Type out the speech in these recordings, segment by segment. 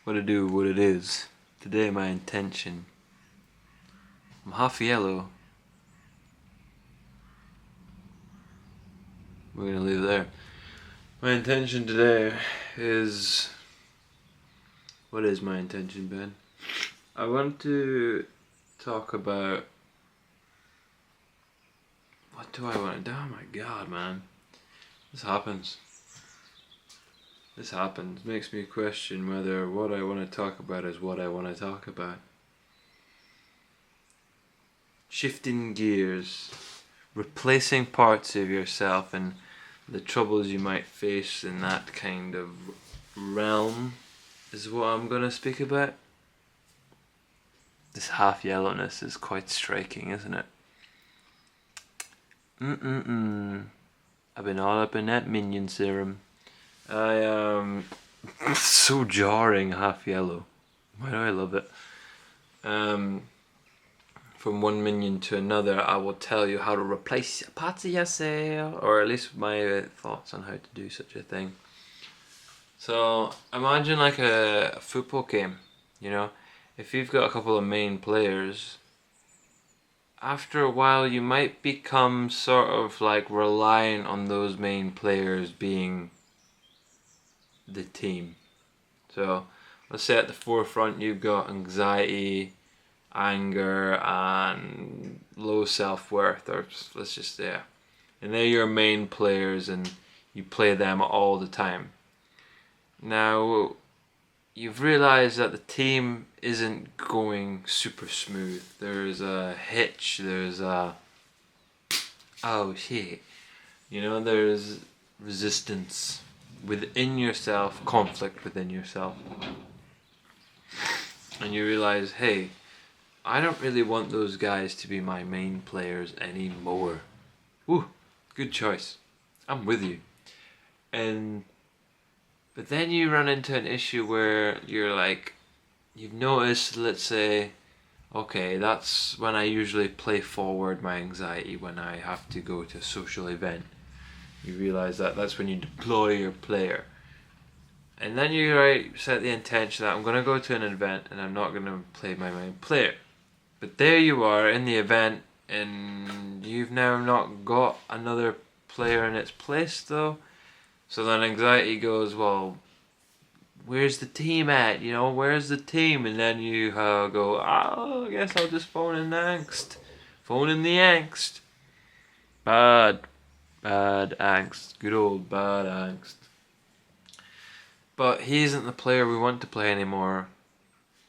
What to do, what it is. Today my intention. I'm half yellow. We're gonna leave it there. My intention today is... What is my intention, Ben? I want to talk about... What do I want to do? Oh my god, man. This happens. This happens. Makes me question whether what I want to talk about is what I want to talk about. Shifting gears. Replacing parts of yourself and the troubles you might face in that kind of realm is what I'm going to speak about. This half yellowness is quite striking, isn't it? I've been all up in that minion serum. I am so jarring half yellow. Why do I love it? From one minion to another, I will tell you how to replace parts of yourself, or at least my thoughts on how to do such a thing. So imagine like a football game, you know, if you've got a couple of main players, after a while you might become sort of like reliant on those main players being the team. So let's say at the forefront you've got anxiety, anger and low self-worth, or let's just say, and they're your main players and you play them all the time. Now you've realized that the team isn't going super smooth. There's a hitch, there's a oh shit, you know, there's resistance within yourself, conflict within yourself, and you realize, hey, I don't really want those guys to be my main players anymore. Ooh, good choice. I'm with you. But then you run into an issue where you're like, you've noticed, let's say, okay, that's when I usually play forward my anxiety when I have to go to a social event. You realize that that's when you deploy your player. And then you set the intention that I'm going to go to an event and I'm not going to play my main player. But there you are in the event and you've now not got another player in its place though. So then anxiety goes, well, where's the team at? You know, where's the team? And then you go, oh, I guess I'll just phone in the angst. Phone in the angst. Bad angst. Good old bad angst. But he isn't the player we want to play anymore.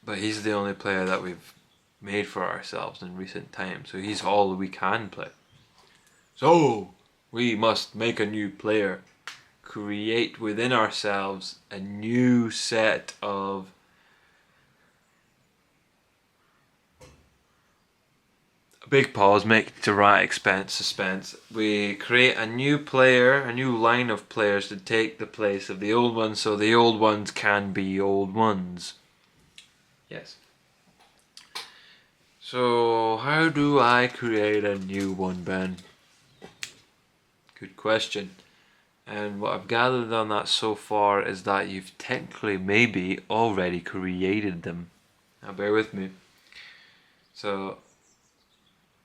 But he's the only player that we've made for ourselves in recent times. So he's all we can play. So we must make a new player. Create within ourselves a new set of big pause, make to right expense suspense. We create a new player, a new line of players to take the place of the old ones, so the old ones can be old ones. Yes. So how do I create a new one, Ben? Good question. And what I've gathered on that so far is that you've technically maybe already created them. Now bear with me. So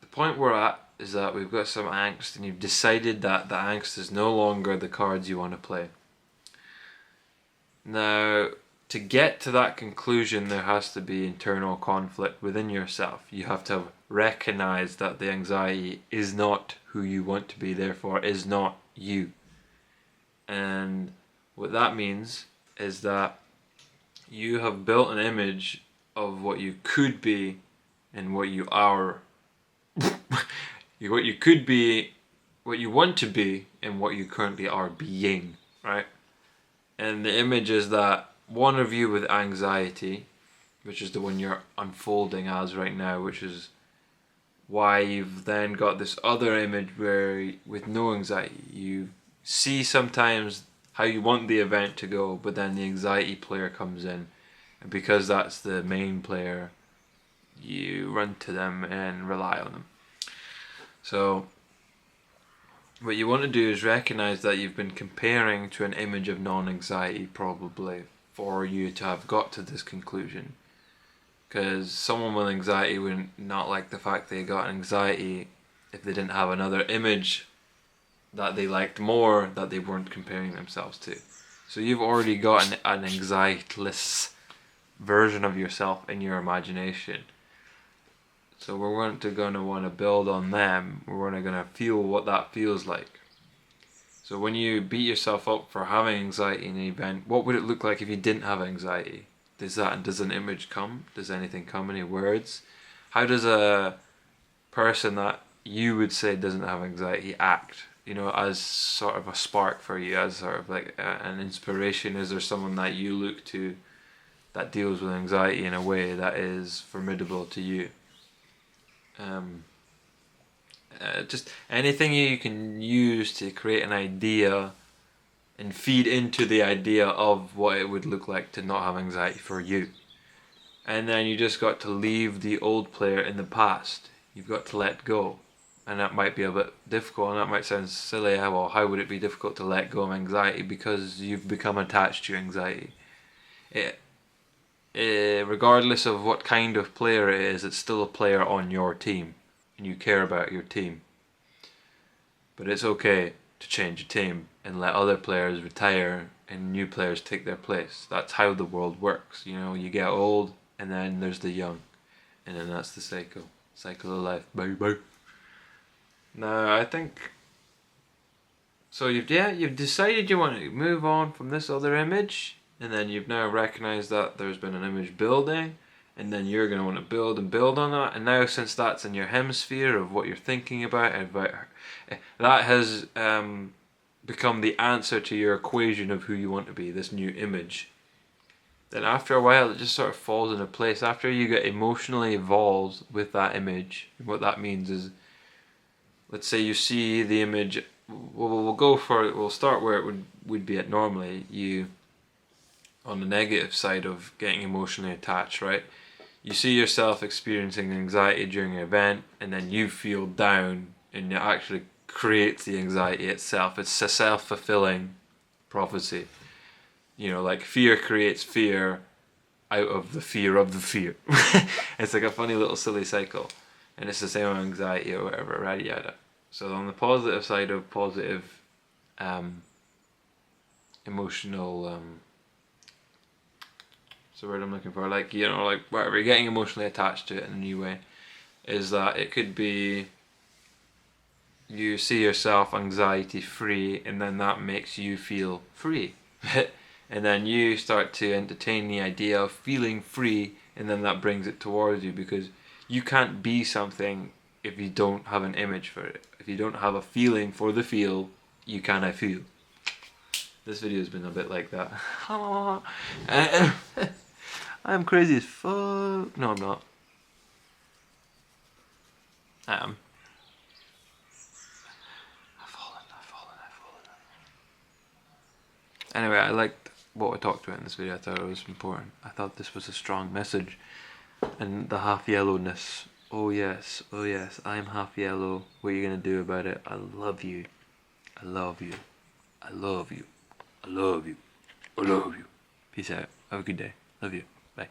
the point we're at is that we've got some angst and you've decided that the angst is no longer the cards you want to play. Now to get to that conclusion there has to be internal conflict within yourself. You have to recognize that the anxiety is not who you want to be, therefore is not you. And what that means is that you have built an image of what you could be and what you are. What you could be, what you want to be, and what you currently are being, right? And the image is that one of you with anxiety, which is the one you're unfolding as right now, which is why you've then got this other image where with no anxiety you see sometimes how you want the event to go, but then the anxiety player comes in, and because that's the main player you run to them and rely on them. So what you want to do is recognize that you've been comparing to an image of non-anxiety probably for you to have got to this conclusion. Because someone with anxiety would not like the fact they got anxiety if they didn't have another image that they liked more that they weren't comparing themselves to. So you've already got an anxiety-less version of yourself in your imagination. So we're going to want to build on them. We're going to feel what that feels like. So when you beat yourself up for having anxiety in an event, what would it look like if you didn't have anxiety? Does an image come? Does anything come? Any words? How does a person that you would say doesn't have anxiety act? You know, as sort of a spark for you, as sort of like an inspiration. Is there someone that you look to that deals with anxiety in a way that is formidable to you? Just anything you can use to create an idea and feed into the idea of what it would look like to not have anxiety for you. And then you just got to leave the old player in the past. You've got to let go. And that might be a bit difficult, and that might sound silly. Well, how would it be difficult to let go of anxiety? Because you've become attached to anxiety. Regardless of what kind of player it is, it's still a player on your team. And you care about your team. But it's okay to change your team and let other players retire and new players take their place. That's how the world works. You know, you get old and then there's the young. And then that's the cycle of life. Bye bye. Now, I think... So you've decided you want to move on from this other image, and then you've now recognized that there's been an image building, and then you're going to want to build and build on that. And now, since that's in your hemisphere of what you're thinking about her, that has become the answer to your equation of who you want to be, this new image. Then after a while, it just sort of falls into place. After you get emotionally involved with that image, what that means is, let's say you see the image. We'll start where it would be at normally. You, on the negative side of getting emotionally attached, right? You see yourself experiencing anxiety during an event, and then you feel down, and it actually creates the anxiety itself. It's a self-fulfilling prophecy. You know, like fear creates fear out of the fear of the fear. It's like a funny little silly cycle. And it's the same with anxiety or whatever, right? Yada. So on the positive side of positive emotional what's the word I'm looking for? Like, you know, like whatever, you're getting emotionally attached to it in a new way, is that it could be you see yourself anxiety free, and then that makes you feel free. And then you start to entertain the idea of feeling free, and then that brings it towards you, because you can't be something if you don't have an image for it. If you don't have a feeling for the feel, you cannot feel. This video has been a bit like that. I'm crazy as fuck. No, I'm not. I am. I've fallen. Anyway, I liked what we talked about in this video. I thought it was important. I thought this was a strong message. And the half yellowness. Oh yes, I'm half yellow. What are you gonna do about it? I love you. I love you. I love you. I love you. I love you. Peace out. Have a good day. Love you. Bye.